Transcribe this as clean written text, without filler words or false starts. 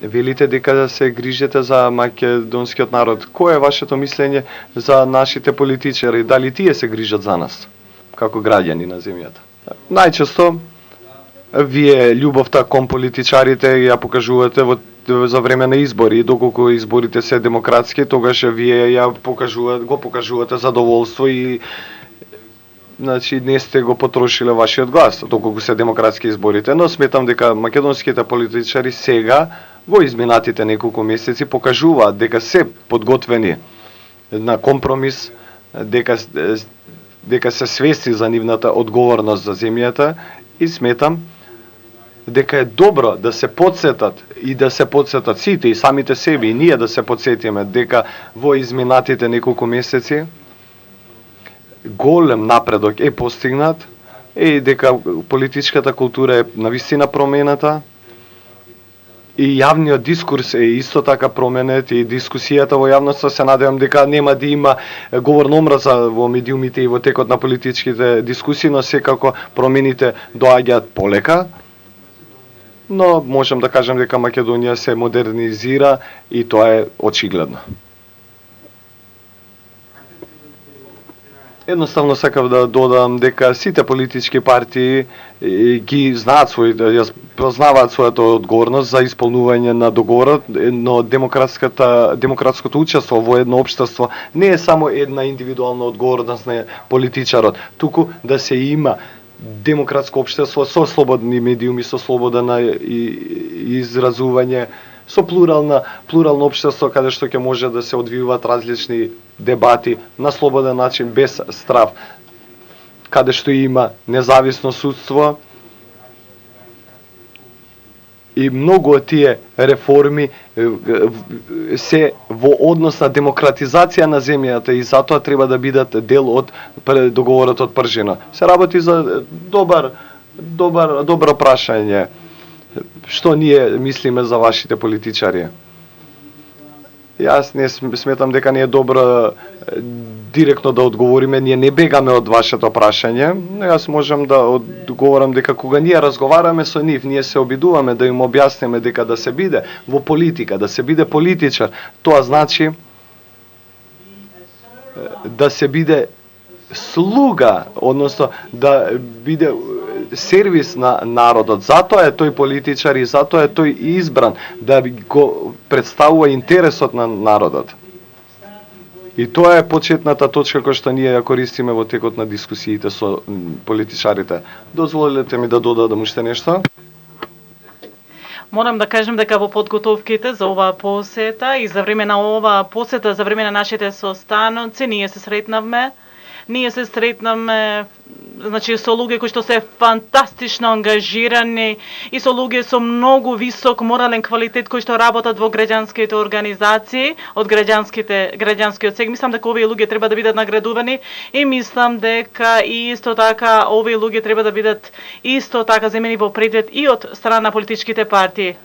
велите дека се грижите за македонскиот народ. Кое е вашето мислење за нашите политичари? Дали тие се грижат за нас, како граѓани на земјата? Најчесто, вие љубовта кон политичарите ја покажувате за време на избори, доколку изборите се демократски, тогаш вие го покажувате задоволство и значи не сте го потрошиле вашиот глас, доколку се демократски изборите, но сметам дека македонските политичари сега во изминатите неколку месеци покажуваат дека се подготвени на компромис, дека се свесни за нивната одговорност за земјата и сметам дека е добро да се подсетат и да се подсетат сите и самите себе и ние да се подсетиме дека во изминатите неколку месеци голем напредок е постигнат и дека политичката култура е навистина промената и јавниот дискурс е исто така променет и дискусијата во јавноста се надевам дека нема да има говор на омраза во медиумите и во текот на политичките дискусии, но секако промените доаѓаат полека. Но можам да кажам дека Македонија се модернизира и тоа е очигледно. Едноставно сакав да додам дека сите политички партии ги знаат познаваат својата одговорност за исполнување на договорот, но демократското учество во едно општество не е само една индивидуална одговорност на политичарот, туку да се има демократско општество со слободни медиуми, со слобода на изразување, со плурално општество каде што ќе може да се одвиваат различни дебати на слободен начин, без страв, каде што има независно судство и многу од тие реформи се во однос на демократизација на земјата и затоа треба да бидат дел од договорот од Пржина. Се работи за добро прашање. Што ние мислиме за вашите политичари? Јас не сметам дека не е добро директно да одговориме, ние не бегаме од вашето прашање, но јас можам да одговорам дека кога ние разговараме со нив, ние се обидуваме да им објасниме дека да се биде во политика, да се биде политичар, тоа значи да се биде слуга, односно да биде сервис на народот. Затоа е тој политичар и затоа е тој избран да го представува интересот на народот. И тоа е почетната точка која што ние ја користиме во текот на дискусиите со политичарите. Дозволете ми да додадам уште нешто. Морам да кажем дека во подготовките за оваа посета и за време на оваа посета, за време на нашите состаноци, ние се сретнавме значи со луѓе кои што се фантастично ангажирани и со луѓе со многу висок морален квалитет кои што работат во граѓанските организации, од граѓанскиот сег. Мислам дека овие луѓе треба да бидат наградувани и мислам дека исто така овие луѓе треба да бидат исто така земени во предвид и од страна на политичките партии.